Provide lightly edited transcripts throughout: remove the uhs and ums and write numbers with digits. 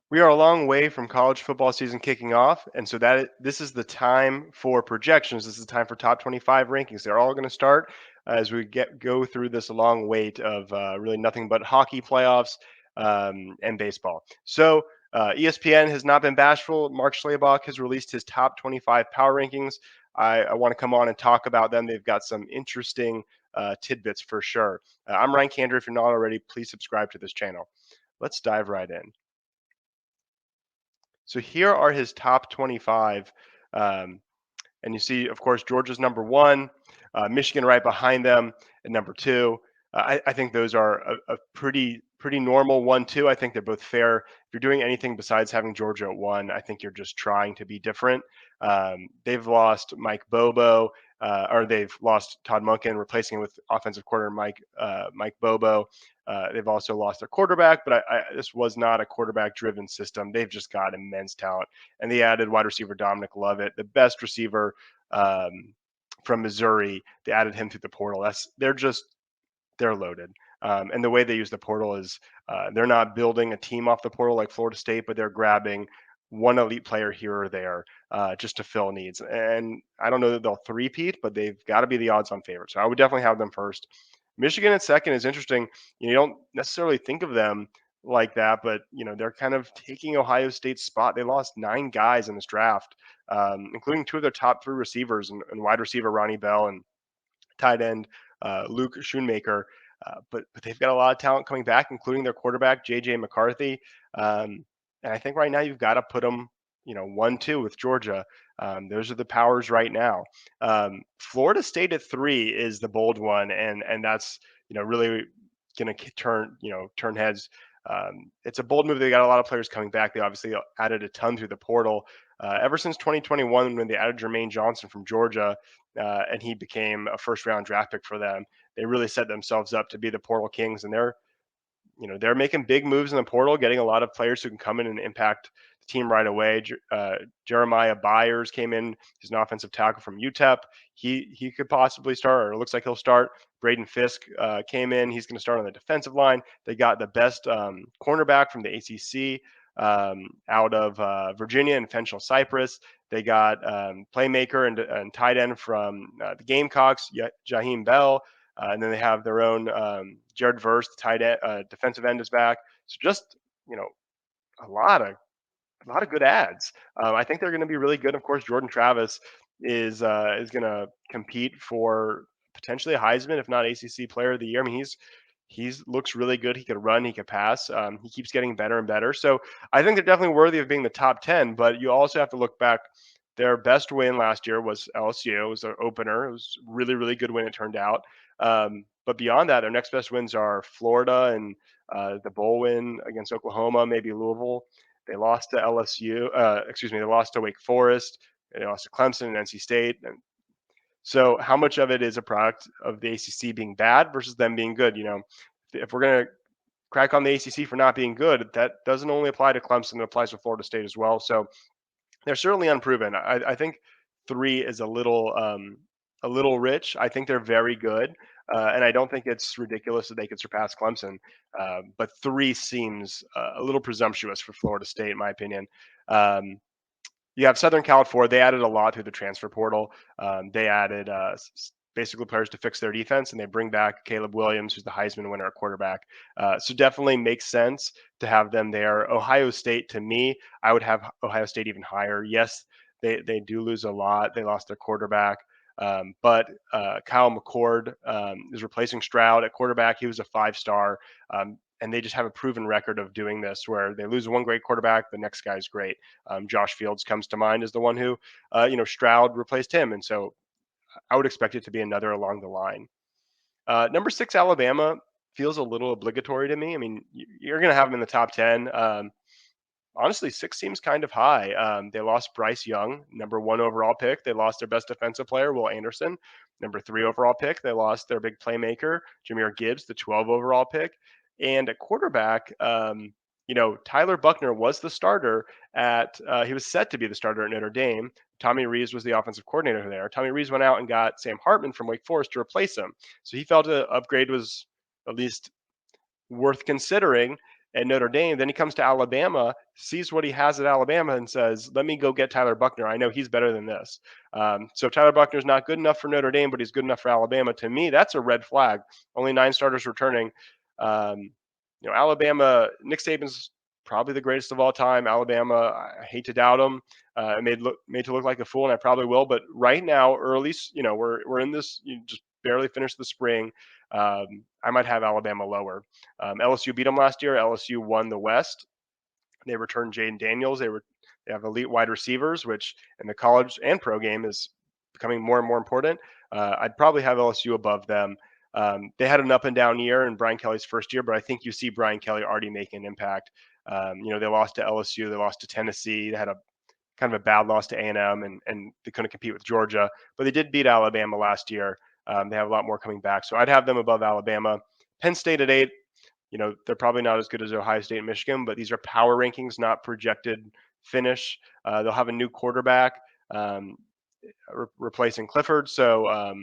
We are a long way from college football season kicking off, and so this is the time for projections. This is the time for top 25 rankings. They're all going to start as we go through this long wait of really nothing but hockey playoffs and baseball. So ESPN has not been bashful. Mark Schlabach has released his top 25 power rankings. I want to come on and talk about them. They've got some interesting tidbits for sure. I'm Ryan Kander. If you're not already, please subscribe to this channel. Let's dive right in. So here are his top 25. Um, and you see, of course, Georgia's number one, Michigan right behind them at number two. I think those are a pretty normal 1-2. I think they're both fair. If you're doing anything besides having Georgia at one, I think you're just trying to be different. They've lost Mike Bobo, or they've lost Todd Monken, replacing him with offensive coordinator Mike Bobo. They've also lost their quarterback, but this was not a quarterback-driven system. They've just got immense talent, and they added wide receiver Dominic Lovett, the best receiver from Missouri. They added him through the portal. They're loaded. And the way they use the portal is they're not building a team off the portal like Florida State, but they're grabbing one elite player here or there just to fill needs. And I don't know that they'll three-peat, but they've got to be the odds-on favorite. So I would definitely have them first. Michigan at second is interesting. You don't necessarily think of them like that, but they're kind of taking Ohio State's spot. They lost 9 guys in this draft, including 2 of their top 3 receivers and wide receiver Ronnie Bell and tight end Luke Schoonmaker. But they've got a lot of talent coming back, including their quarterback JJ McCarthy. And I think right now you've got to put them, 1-2 with Georgia. Those are the powers right now. Florida State at 3 is the bold one, and that's really going to turn heads. It's a bold move. They got a lot of players coming back. They obviously added a ton through the portal. Ever since 2021, when they added Jermaine Johnson from Georgia, and he became a first round draft pick for them, they really set themselves up to be the portal kings. And they're making big moves in the portal, getting a lot of players who can come in and impact the team right away. Jeremiah Byers came in. He's an offensive tackle from UTEP. He could possibly start, or it looks like he'll start. Braden Fisk came in. He's going to start on the defensive line. They got the best cornerback from the ACC out of Virginia and Fenchel Cypress. They got playmaker and tight end from the Gamecocks, Jaheim Bell. And then they have their own Jared Verse, the tight end, defensive end is back. So just a lot of good ads. I think they're going to be really good. Of course, Jordan Travis is going to compete for potentially a Heisman, if not ACC Player of the Year. I mean, he's looks really good. He could run, he could pass. He keeps getting better and better. So I think they're definitely worthy of being the top 10. But you also have to look back. Their best win last year was LSU. It was their opener. It was a really, really good win, it turned out. But beyond that, their next best wins are Florida and the bowl win against Oklahoma, maybe Louisville. They lost to LSU. They lost to Wake Forest. They lost to Clemson and NC State. And so, how much of it is a product of the ACC being bad versus them being good? If we're going to crack on the ACC for not being good, that doesn't only apply to Clemson; it applies to Florida State as well. So, they're certainly unproven. I think 3 is a little rich. I think they're very good, and I don't think it's ridiculous that they could surpass Clemson. But 3 seems a little presumptuous for Florida State, in my opinion. You have Southern Cal at 4. They added a lot through the transfer portal. They added basically players to fix their defense, and they bring back Caleb Williams, who's the Heisman winner at quarterback. So definitely makes sense to have them there. Ohio State, to me, I would have Ohio State even higher. Yes, they do lose a lot. They lost their quarterback. But Kyle McCord is replacing Stroud at quarterback. He was a 5-star. And they just have a proven record of doing this where they lose one great quarterback, the next guy's great. Josh Fields comes to mind as the one who, Stroud replaced him. And so I would expect it to be another along the line. Number 6, Alabama feels a little obligatory to me. I mean, you're going to have them in the top 10. Honestly, 6 seems kind of high. They lost Bryce Young, number 1 overall pick. They lost their best defensive player, Will Anderson, number 3 overall pick. They lost their big playmaker, Jahmyr Gibbs, the 12 overall pick. And at quarterback, Tyler Buckner was the starter he was set to be the starter at Notre Dame. Tommy Rees was the offensive coordinator there. Tommy Rees went out and got Sam Hartman from Wake Forest to replace him. So he felt an upgrade was at least worth considering. at Notre Dame. Then he comes to Alabama, sees what he has at Alabama, and says, "Let me go get Tyler Buckner. I know he's better than this." So if Tyler Buckner's not good enough for Notre Dame, but he's good enough for Alabama, to me, that's a red flag. Only 9 starters returning. Um, Alabama, Nick Saban's probably the greatest of all time. Alabama, I hate to doubt him. Made to look like a fool, and I probably will. But right now, early, we're in this. You just barely finished the spring. I might have Alabama lower. LSU beat them last year. LSU won the West. They returned Jaden Daniels. They have elite wide receivers, which in the college and pro game is becoming more and more important. I'd probably have LSU above them. They had an up and down year in Brian Kelly's first year, but I think you see Brian Kelly already making an impact. They lost to LSU, they lost to Tennessee, they had a kind of a bad loss to A&M, and they couldn't compete with Georgia, but they did beat Alabama last year. They have a lot more coming back, so I'd have them above Alabama. Penn State at 8. They're probably not as good as Ohio State and Michigan, but these are power rankings, not projected finish. They'll have a new quarterback um, replacing Clifford, so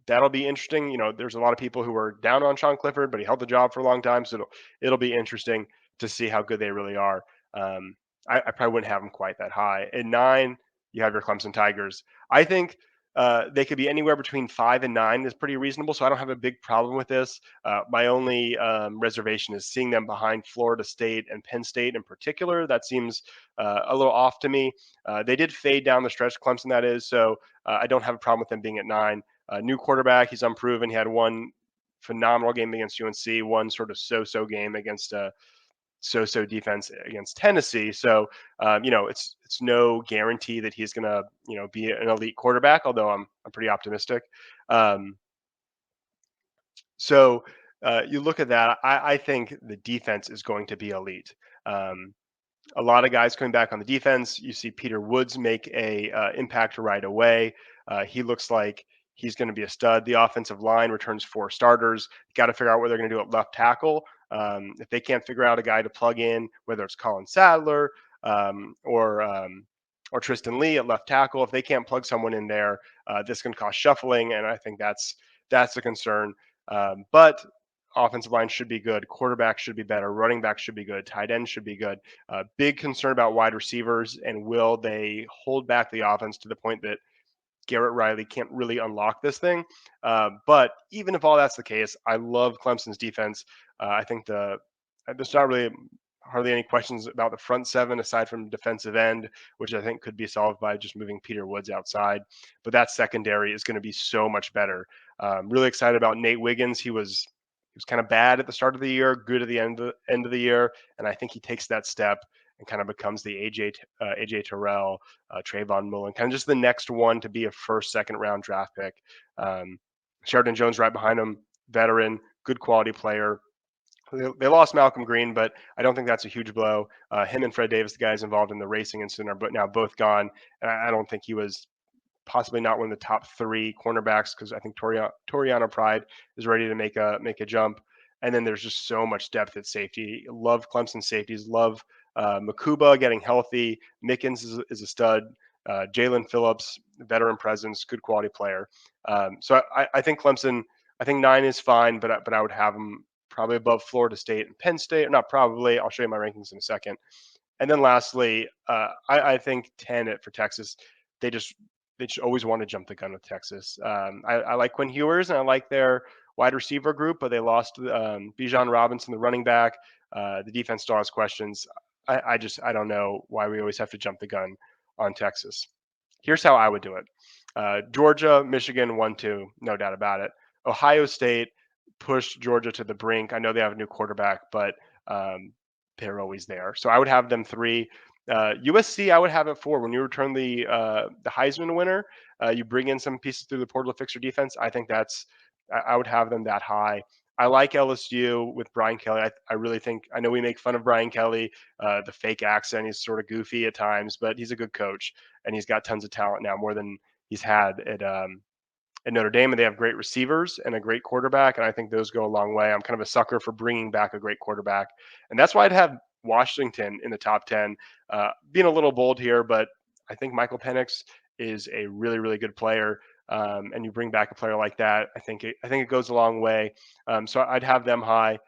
that'll be interesting. There's a lot of people who are down on Sean Clifford, but he held the job for a long time, so it'll be interesting to see how good they really are. I probably wouldn't have them quite that high. At 9, you have your Clemson Tigers. I think they could be anywhere between 5 and 9 is pretty reasonable, so I don't have a big problem with this. My only reservation is seeing them behind Florida State and Penn State in particular. That seems a little off to me. They did fade down the stretch, Clemson, that is, so I don't have a problem with them being at 9. New quarterback, he's unproven. He had one phenomenal game against UNC, one sort of so-so game against so-so defense against Tennessee. So, it's no guarantee that he's going to, be an elite quarterback, although I'm pretty optimistic. Um, so you look at that, I think the defense is going to be elite. Um, a lot of guys coming back on the defense. You see Peter Woods make a impact right away. He looks like he's going to be a stud. The offensive line returns 4 starters. Got to figure out what they're going to do at left tackle. If they can't figure out a guy to plug in, whether it's Colin Sadler or Tristan Lee at left tackle, if they can't plug someone in there, this can cause shuffling, and I think that's a concern. But offensive line should be good. Quarterback should be better. Running back should be good. Tight end should be good. Big concern about wide receivers, and will they hold back the offense to the point that Garrett Riley can't really unlock this thing? But even if all that's the case, I love Clemson's defense. I think there's not really hardly any questions about the front 7 aside from defensive end, which I think could be solved by just moving Peter Woods outside. But that secondary is going to be so much better. Really excited about Nate Wiggins. He was kind of bad at the start of the year, good at the end of the year, and I think he takes that step and kind of becomes the AJ Terrell, Trayvon Mullen, kind of just the next one to be a first, second round draft pick. Sheridan Jones right behind him, veteran, good quality player. They lost Malcolm Green, but I don't think that's a huge blow. Him and Fred Davis, the guys involved in the racing incident, are now both gone. And I don't think he was possibly not one of the top 3 cornerbacks, because I think Toriano Pride is ready to make a jump. And then there's just so much depth at safety. Love Clemson safeties. Love Makuba getting healthy. Mickens is a stud. Jalen Phillips, veteran presence, good quality player. So I think Clemson. I think 9 is fine, but I would have them probably above Florida State and Penn State. Or not probably. I'll show you my rankings in a second. And then lastly, I think 10 for Texas. They just always want to jump the gun with Texas. I like Quinn Ewers and I like their wide receiver group, but they lost Bijan Robinson, the running back. The defense still has questions. I don't know why we always have to jump the gun on Texas. Here's how I would do it. Georgia, Michigan, 1-2, no doubt about it. Ohio State pushed Georgia to the brink. I know they have a new quarterback, but they're always there. So I would have them 3. USC, I would have it 4. When you return the Heisman winner, you bring in some pieces through the portal to fix your defense. I think I would have them that high. I like LSU with Brian Kelly. I really think, I know we make fun of Brian Kelly, the fake accent. He's sort of goofy at times, but he's a good coach, and he's got tons of talent now, more than he's had at Notre Dame, and they have great receivers and a great quarterback, and I think those go a long way. I'm kind of a sucker for bringing back a great quarterback, and that's why I'd have Washington in the top 10. Being a little bold here, but I think Michael Penix is a really, really good player, and you bring back a player like that, I think it goes a long way. So I'd have them high.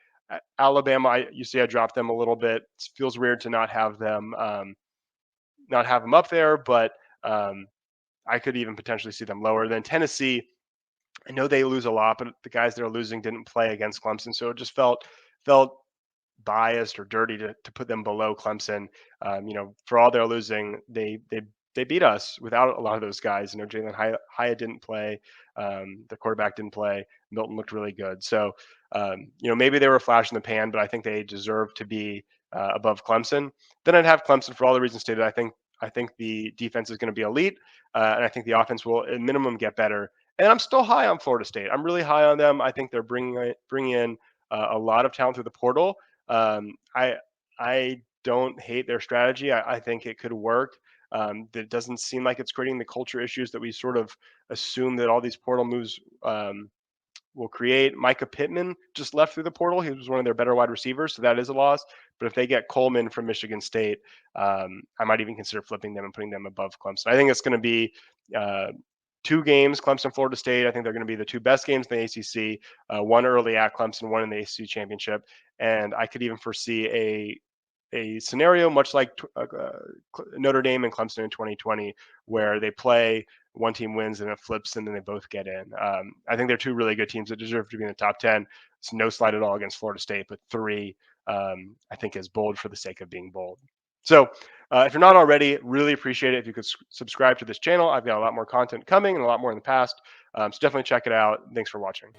Alabama, you see, I dropped them a little bit. It feels weird to not have them up there, but I could even potentially see them lower. Then Tennessee, I know they lose a lot, but the guys that are losing didn't play against Clemson, so it just felt biased or dirty to put them below Clemson. For all they're losing, they beat us without a lot of those guys. Jalen Hyatt didn't play, the quarterback didn't play. Milton looked really good, so maybe they were a flash in the pan, but I think they deserve to be above Clemson. Then I'd have Clemson for all the reasons stated. I think the defense is going to be elite, and I think the offense will, at minimum, get better. And I'm still high on Florida State. I'm really high on them. I think they're bringing in a lot of talent through the portal. I don't hate their strategy. I think it could work. It doesn't seem like it's creating the culture issues that we sort of assume that all these portal moves will create. Micah Pittman just left through the portal. He was one of their better wide receivers, so that is a loss. But if they get Coleman from Michigan State, I might even consider flipping them and putting them above Clemson. I think it's going to be uh, two games, Clemson, Florida State. I think they're going to be the two best games in the ACC. One early at Clemson, one in the ACC championship, and I could even foresee a scenario much like Notre Dame and Clemson in 2020, where they play, one team wins and it flips, and then they both get in. I think they're two really good teams that deserve to be in the top 10. It's no slight at all against Florida State, but three, I think, is bold for the sake of being bold. So if you're not already, really appreciate it if you could subscribe to this channel. I've got a lot more content coming and a lot more in the past. So definitely check it out. Thanks for watching.